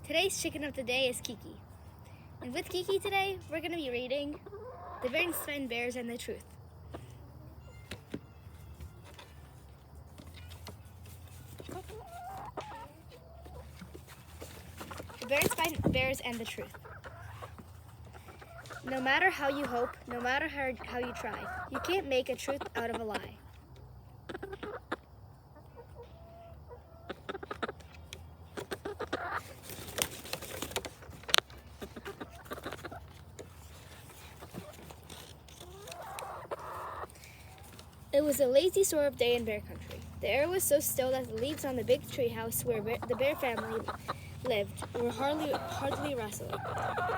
Today's chicken of the day is Kiki. And with Kiki today, we're going to be reading The Berenstain Bears and the Truth. The Berenstain Bears and the Truth. No matter how you hope, no matter how you try, you can't make a truth out of a lie. It was a lazy sort of day in bear country. The air was so still that the leaves on the big tree house where the bear family lived were hardly rustling.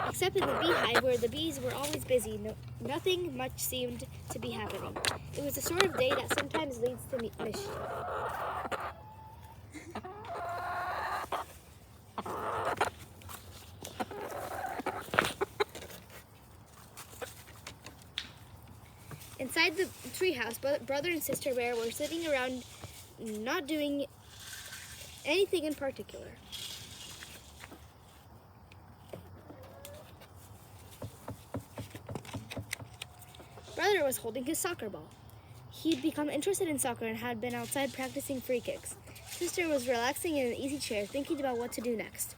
Except in the beehive where the bees were always busy, nothing much seemed to be happening. It was the sort of day that sometimes leads to mischief. Inside the treehouse, brother and sister bear were sitting around, not doing anything in particular. Brother was holding his soccer ball. He'd become interested in soccer and had been outside practicing free kicks. Sister was relaxing in an easy chair, thinking about what to do next.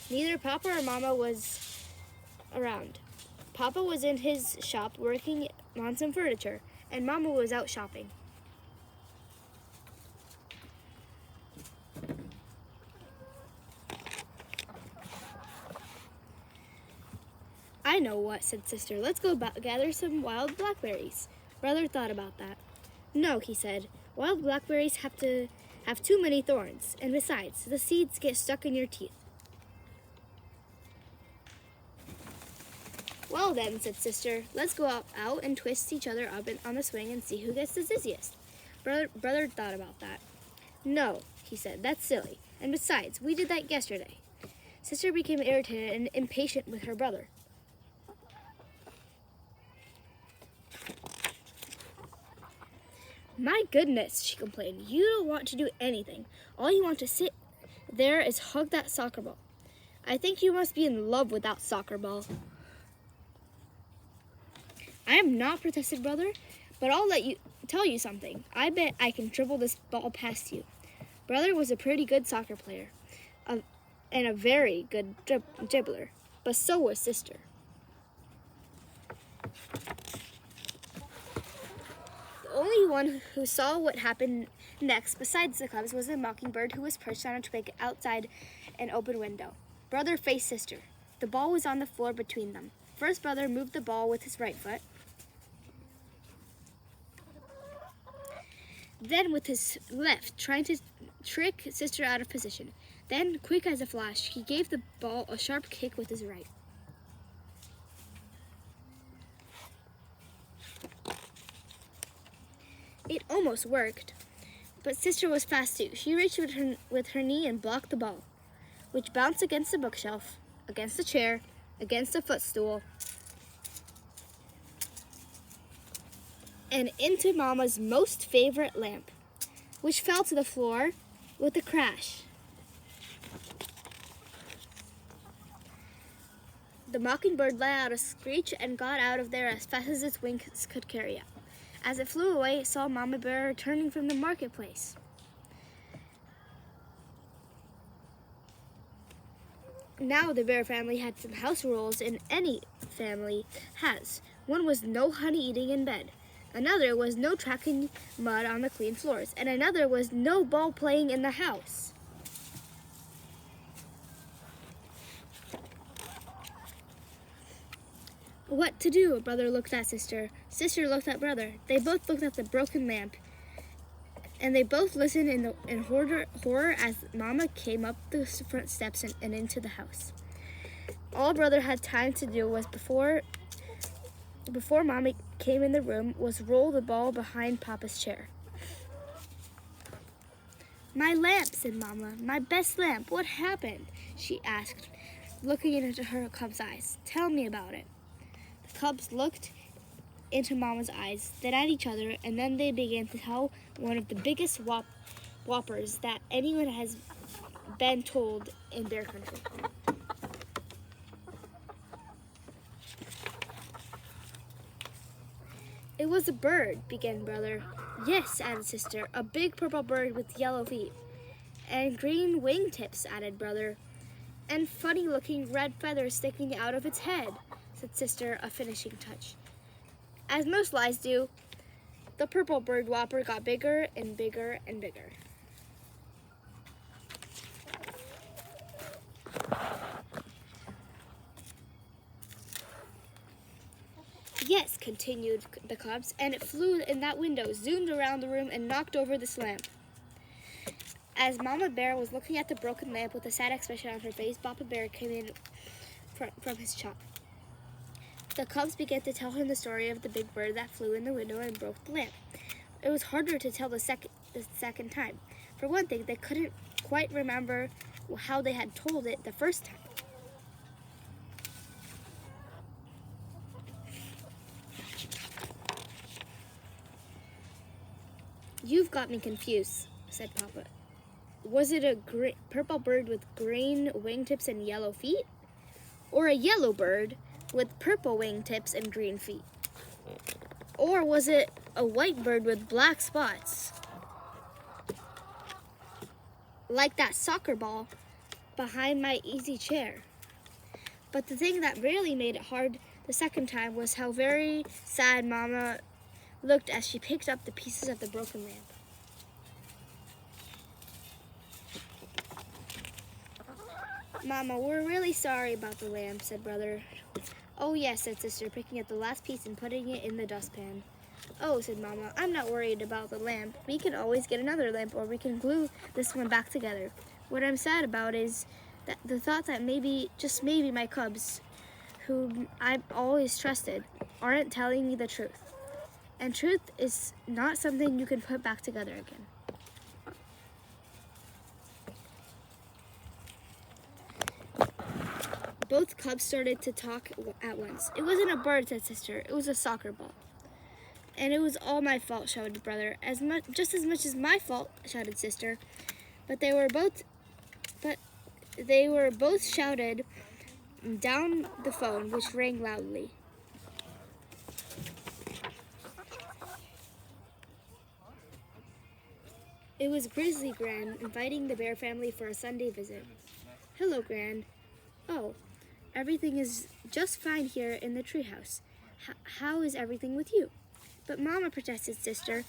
Neither Papa or Mama was around. Papa was in his shop working on some furniture, and Mama was out shopping. I know what, said Sister. Let's go gather some wild blackberries. Brother thought about that. No, he said. Wild blackberries have too many thorns, and besides, the seeds get stuck in your teeth. Well then, said Sister, let's go out and twist each other up on the swing and see who gets the dizziest. Brother thought about that. No, he said, that's silly. And besides, we did that yesterday. Sister became irritated and impatient with her brother. My goodness, she complained. You don't want to do anything. All you want to sit there is hug that soccer ball. I think you must be in love with that soccer ball. I am not, protested Brother, but I'll tell you something. I bet I can dribble this ball past you. Brother was a pretty good soccer player and a very good dribbler, but so was Sister. The only one who saw what happened next, besides the cubs, was a mockingbird who was perched on a twig outside an open window. Brother faced Sister. The ball was on the floor between them. First, Brother moved the ball with his right foot. Then with his left, trying to trick Sister out of position. Then, quick as a flash, he gave the ball a sharp kick with his right. It almost worked, but Sister was fast too. She reached with her knee and blocked the ball, which bounced against the bookshelf, against the chair, against a footstool, and into Mama's most favorite lamp, which fell to the floor with a crash. The mockingbird let out a screech and got out of there as fast as its wings could carry it. As it flew away, it saw Mama Bear returning from the marketplace. Now the bear family had some house rules any family has. One was no honey eating in bed. Another was no tracking mud on the clean floors. And another was no ball playing in the house. What to do? Brother looked at Sister. Sister looked at Brother. They both looked at the broken lamp. And they both listened in horror as Mama came up the front steps and into the house. All Brother had time to do was before Mama came in the room was roll the ball behind Papa's chair. My lamp, said Mama. My best lamp. What happened? She asked, looking into her cub's eyes. Tell me about it. The cubs looked into Mama's eyes, then at each other, and then they began to tell one of the biggest whoppers that anyone has been told in bear country. It was a bird, began brother. Yes, added sister, a big purple bird with yellow feet. And green wingtips, added brother. And funny-looking red feathers sticking out of its head, said sister, a finishing touch. As most lies do, the purple bird whopper got bigger and bigger and bigger. Yes, continued the cubs, and it flew in that window, zoomed around the room, and knocked over this lamp. As Mama Bear was looking at the broken lamp with a sad expression on her face, Papa Bear came in from his shop. The cubs began to tell him the story of the big bird that flew in the window and broke the lamp. It was harder to tell the second time. For one thing, they couldn't quite remember how they had told it the first time. You've got me confused, said Papa. Was it a purple bird with green wingtips and yellow feet? Or a yellow bird with purple wingtips and green feet? Or was it a white bird with black spots? Like that soccer ball behind my easy chair. But the thing that really made it hard the second time was how very sad Mama looked as she picked up the pieces of the broken lamp. Mama, we're really sorry about the lamp, said brother. Oh yes, said sister, picking up the last piece and putting it in the dustpan. Oh, said Mama, I'm not worried about the lamp. We can always get another lamp, or we can glue this one back together. What I'm sad about is that the thought that maybe, just maybe, my cubs, whom I've always trusted, aren't telling me the truth. And truth is not something you can put back together again. Both cubs started to talk at once. It wasn't a bird, said sister. It was a soccer ball. And it was all my fault, shouted brother. Just as much as my fault, shouted sister. But they were both shouted down the phone, which rang loudly. It was Grizzly Gran inviting the Bear family for a Sunday visit. Hello, Gran. Oh, everything is just fine here in the treehouse. How is everything with you? But Mama, protested sister.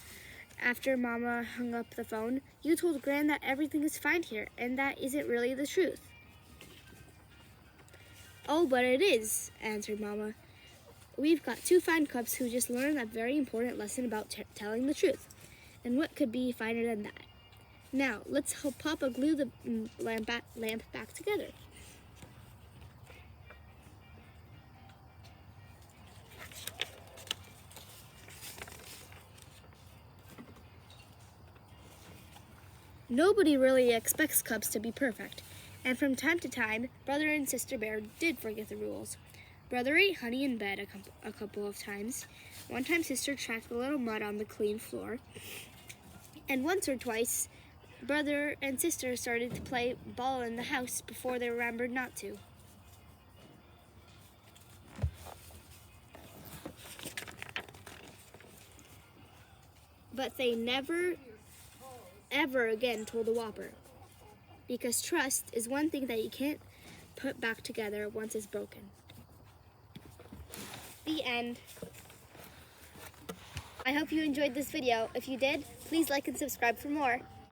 After Mama hung up the phone, you told Gran that everything is fine here, and that isn't really the truth. Oh, but it is, answered Mama. We've got two fine cubs who just learned a very important lesson about telling the truth. And what could be finer than that? Now, let's help Papa glue the lamp back together. Nobody really expects cubs to be perfect, and from time to time, Brother and Sister Bear did forget the rules. Brother ate honey in bed a couple of times. One time, Sister tracked a little mud on the clean floor. And once or twice, Brother and Sister started to play ball in the house before they remembered not to. But they never, ever again told the Whopper. Because trust is one thing that you can't put back together once it's broken. The end. I hope you enjoyed this video. If you did, please like and subscribe for more.